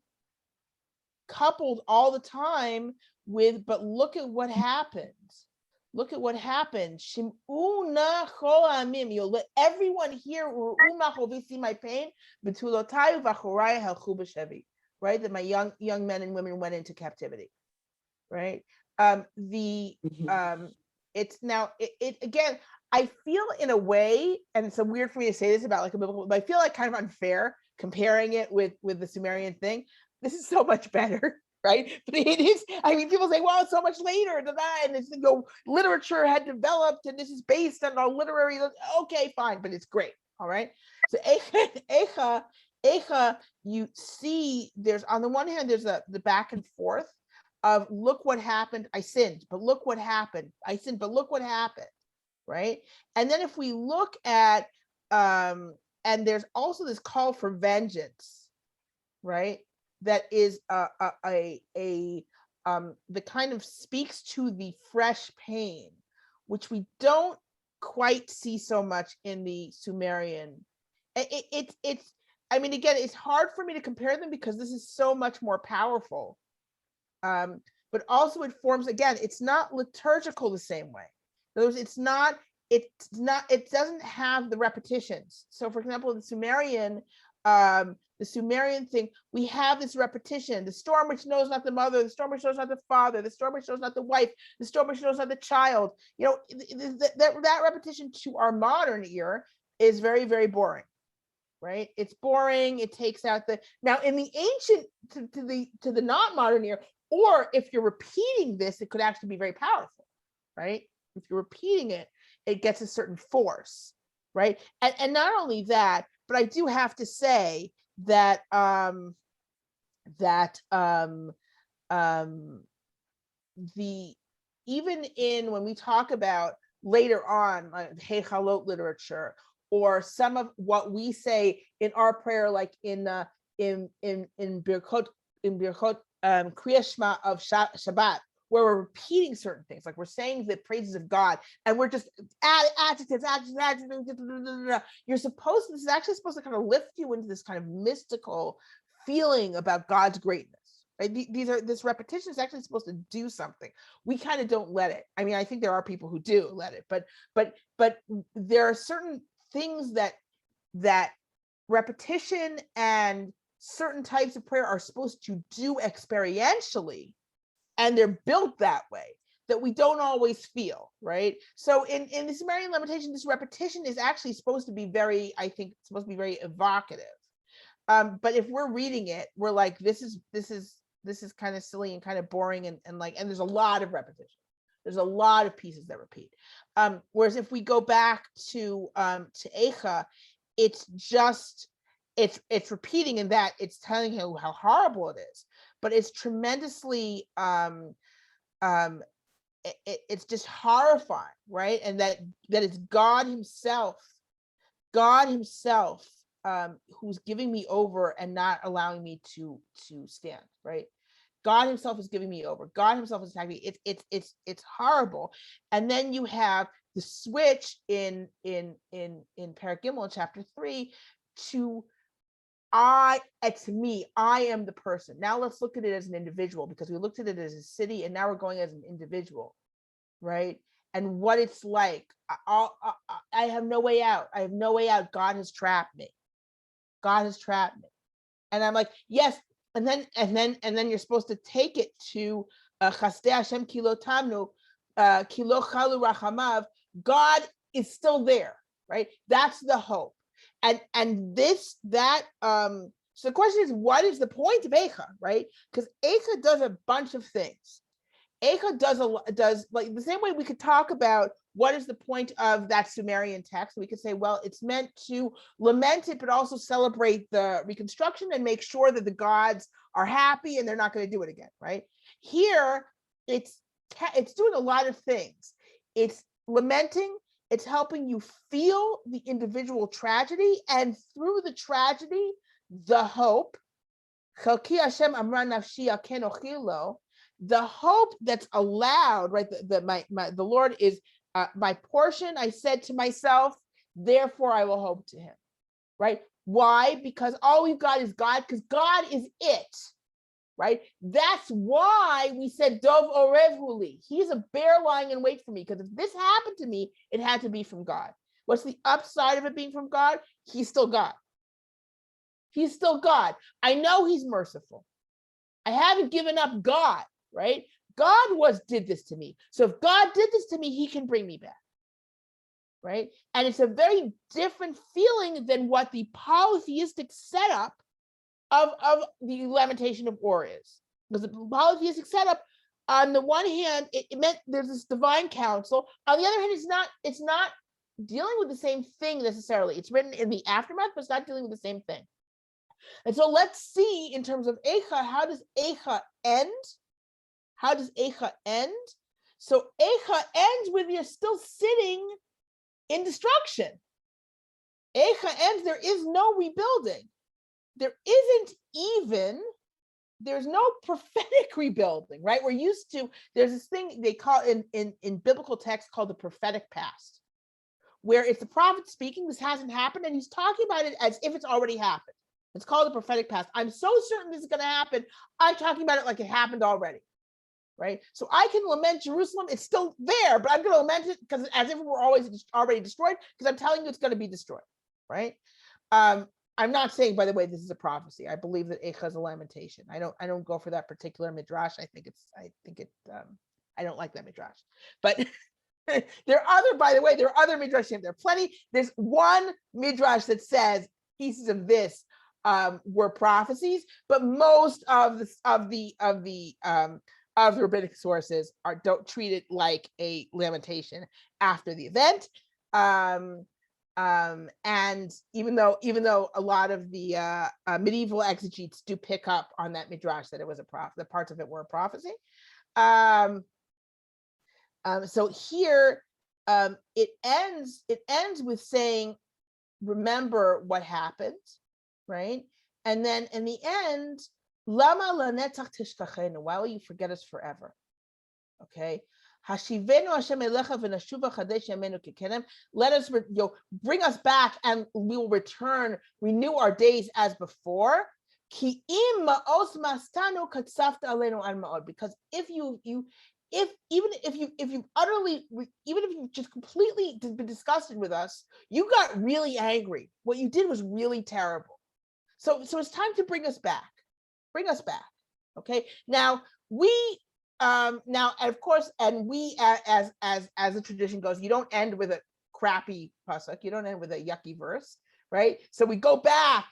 coupled all the time with, but look at what happens. Look at what happened. Shim'una chol ha'amim. You'll let everyone hear. U'uma chovisi my pain. Betulotayu v'achoraya halchu b'shevi. Right, that my young men and women went into captivity. Right. It's now it again. I feel in a way, and it's so weird for me to say this about like a biblical, but I feel like kind of unfair comparing it with the Sumerian thing. This is so much better. Right, but it is. I mean, people say, "Well, it's so much later than that," and it's literature had developed, and this is based on our literary. Okay, fine, but it's great. All right. So Eicha, you see, there's on the one hand, there's the back and forth of look what happened. I sinned, but look what happened. I sinned, but look what happened. Right, and then if we look at and there's also this call for vengeance. Right. That is the kind of speaks to the fresh pain, which we don't quite see so much in the Sumerian. It's I mean, again, it's hard for me to compare them because this is so much more powerful. But also it forms, again, it's not liturgical the same way. In other words, it doesn't have the repetitions. So for example, the Sumerian thing, we have this repetition: the storm which knows not the mother, the storm which knows not the father, the storm which knows not the wife, the storm which knows not the child. That repetition to our modern ear is very, very boring, right? It's boring. It takes out now in the ancient to the not modern ear, or if you're repeating this, it could actually be very powerful, right? If you're repeating it, it gets a certain force, right? And not only that, but I do have to say that even in when we talk about later on like Hechalot literature, or some of what we say in our prayer, like in Birchot Kriya Shema of Shabbat, where we're repeating certain things, like we're saying the praises of God, and we're just adjectives. This is actually supposed to kind of lift you into this kind of mystical feeling about God's greatness. Right? This repetition is actually supposed to do something. We kind of don't let it. I mean, I think there are people who do let it, but there are certain things that repetition and certain types of prayer are supposed to do experientially, and they're built that way, that we don't always feel, right? So in the Sumerian Lamentation, this repetition is actually supposed to be very evocative. But if we're reading it, we're like, this is kind of silly and kind of boring, and there's a lot of repetition. There's a lot of pieces that repeat. Whereas if we go back to Eicha, it's repeating in that it's telling you how horrible it is, but it's tremendously it's just horrifying, right? And that it's God himself who's giving me over and not allowing me to stand, right? God himself is giving me over. God himself is attacking me. It's horrible. And then you have the switch in Perek Gimel in chapter 3 to it's me. I am the person. Now let's look at it as an individual, because we looked at it as a city and now we're going as an individual, right? And what it's like. I have no way out. I have no way out. God has trapped me. God has trapped me. And I'm like, yes. And then you're supposed to take it to Chasdei Hashem Kilo Tamnu, Kilo Chalu Rachamav. God is still there, right? That's the hope. And so the question is, what is the point of Eicha, right? Because Eicha does a bunch of things. Eicha does like the same way we could talk about what is the point of that Sumerian text. We could say, well, it's meant to lament it, but also celebrate the reconstruction and make sure that the gods are happy and they're not going to do it again, right? Here, it's doing a lot of things. It's lamenting. It's helping you feel the individual tragedy, and through the tragedy, the hope. The hope that's allowed, right? The Lord is my portion. I said to myself, therefore I will hope to him, right? Why? Because all we've got is God, because God is it, right? That's why we said Dov Orev Huli. He's a bear lying in wait for me, because if this happened to me, it had to be from God. What's the upside of it being from God? He's still God. He's still God. I know he's merciful. I haven't given up God, right? God did this to me. So if God did this to me, he can bring me back, right? And it's a very different feeling than what the polytheistic setup of the Lamentation of Or is. Because the polytheistic setup, on the one hand, it meant there's this divine counsel. On the other hand, it's not dealing with the same thing necessarily. It's written in the aftermath, but it's not dealing with the same thing. And so let's see, in terms of Eicha, how does Eicha end? How does Eicha end? So Eicha ends with you're still sitting in destruction. Eicha ends, there is no rebuilding. There's no prophetic rebuilding, right? We're used to, there's this thing they call in biblical text called the prophetic past, where it's the prophet speaking, this hasn't happened, and he's talking about it as if it's already happened. It's called the prophetic past. I'm so certain this is going to happen. I'm talking about it like it happened already, right? So I can lament Jerusalem. It's still there, but I'm going to lament it because as if it were always already destroyed, because I'm telling you it's going to be destroyed, right? I'm not saying, by the way, this is a prophecy. I believe that Eicha is a lamentation. I don't go for that particular midrash. I don't like that midrash, but there are other midrashim. There are plenty. There's one midrash that says pieces of this were prophecies, but most of the rabbinic sources don't treat it like a lamentation after the event. And even though a lot of the medieval exegetes do pick up on that midrash that it was that parts of it were a prophecy. So here it ends with saying, remember what happened, right? And then in the end, Lama lanetzach tishkachenu, why will you forget us forever? Okay. Hashivenu Hashem elecha v'nashuva chadesh yamenu kekenem. Let us bring us back, and we will renew our days as before. Ki im ma'os mastanu katsafta aleinu al ma'od. Because if you've just completely been disgusted with us, you got really angry. What you did was really terrible. So it's time to bring us back. Bring us back. Okay. Now and of course, and we as the tradition goes, you don't end with a crappy pasuk. You don't end with a yucky verse, right? So we go back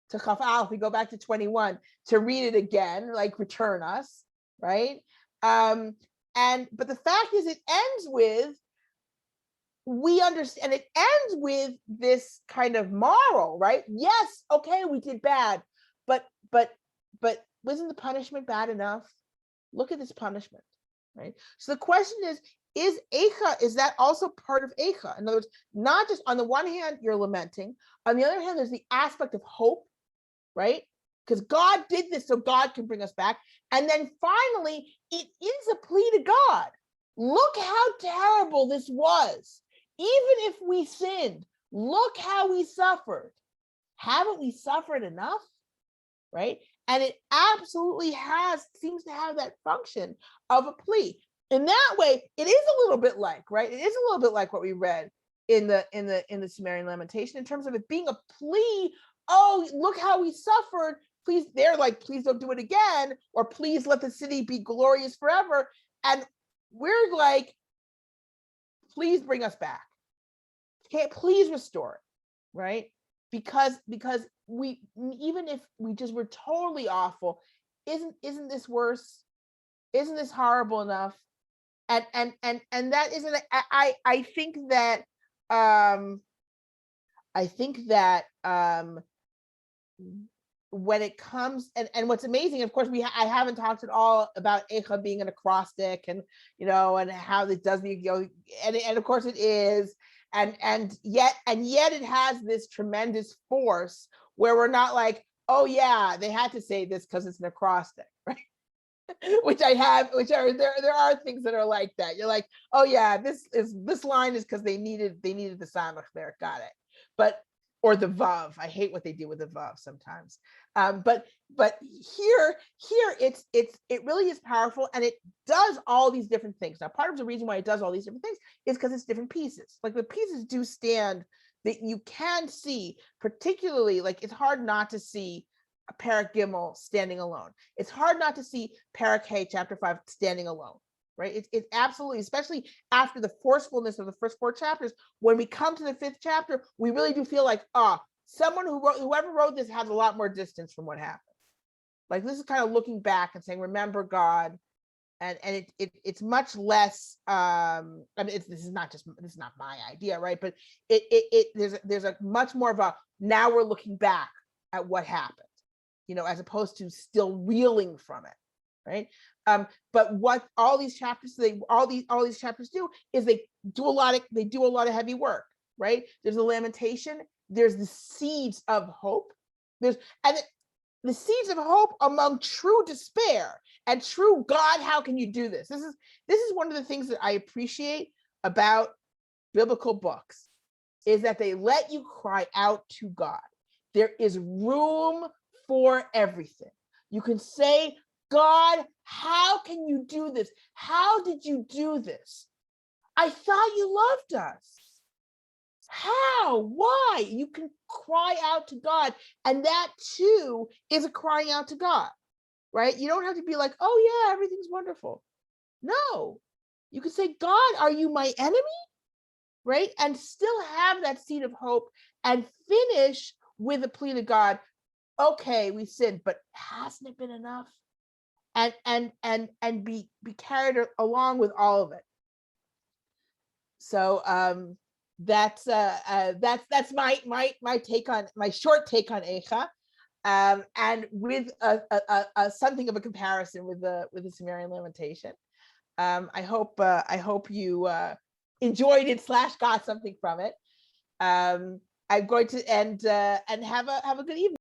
to Chaf Aleph, we go back to 21 to read it again, like return us, right? But the fact is, it ends with, we understand, it ends with this kind of moral, right? Yes, okay, we did bad, but wasn't the punishment bad enough? Look at this punishment, right? So the question is is Eicha, is that also part of Eicha? In other words, not just on the one hand, you're lamenting, on the other hand, there's the aspect of hope, right? Because God did this so God can bring us back. And then finally, it is a plea to God. Look how terrible this was. Even if we sinned, look how we suffered. Haven't we suffered enough? Right? And it absolutely seems to have that function of a plea. In that way, it is a little bit like, right? It is a little bit like what we read in the Sumerian Lamentation in terms of it being a plea. Oh, look how we suffered. Please, they're like, please don't do it again, or please let the city be glorious forever. And we're like, please bring us back. Please restore it, right? Because we, even if we're totally awful, isn't this worse? Isn't this horrible enough? And that isn't. I think that when it comes, and what's amazing, of course, I haven't talked at all about Eicha being an acrostic, and and how it does and of course it is, and yet it has this tremendous force where we're not like, oh yeah, they had to say this because it's an acrostic, right? There are things that are like that. You're like, oh yeah, this line is because they needed the samach there, got it. Or the vav. I hate what they do with the vav sometimes. But here it really is powerful, and it does all these different things. Now, part of the reason why it does all these different things is because it's different pieces. Like the pieces do stand that you can see, particularly like it's hard not to see Parak Gimel standing alone. It's hard not to see Parak Hay chapter 5 standing alone, right? It's absolutely, especially after the forcefulness of the first 4 chapters, when we come to the 5th chapter, we really do feel like, whoever wrote this has a lot more distance from what happened. Like this is kind of looking back and saying, remember God, and it's much less. I mean, this is not my idea, right? But there's a much more of a, now we're looking back at what happened, as opposed to still reeling from it, right? But what all these chapters do is they do a lot of heavy work, right? There's a lamentation, there's the seeds of hope, the seeds of hope among true despair and true God, how can you do this? This is one of the things that I appreciate about biblical books, is that they let you cry out to God. There is room for everything. You can say, God, how can you do this? How did you do this? I thought you loved us. How? Why? You can cry out to God, and that too is a crying out to God, right? You don't have to be like, oh yeah, everything's wonderful. No, you can say, God, are you my enemy? Right? And still have that seed of hope and finish with a plea to God. Okay, we sinned, but hasn't it been enough? And be carried along with all of it. So that's my take on, my short take on Eicha, and with a something of a comparison with the Sumerian Lamentation. I hope you enjoyed it / got something from it. I'm going to end and have a good evening.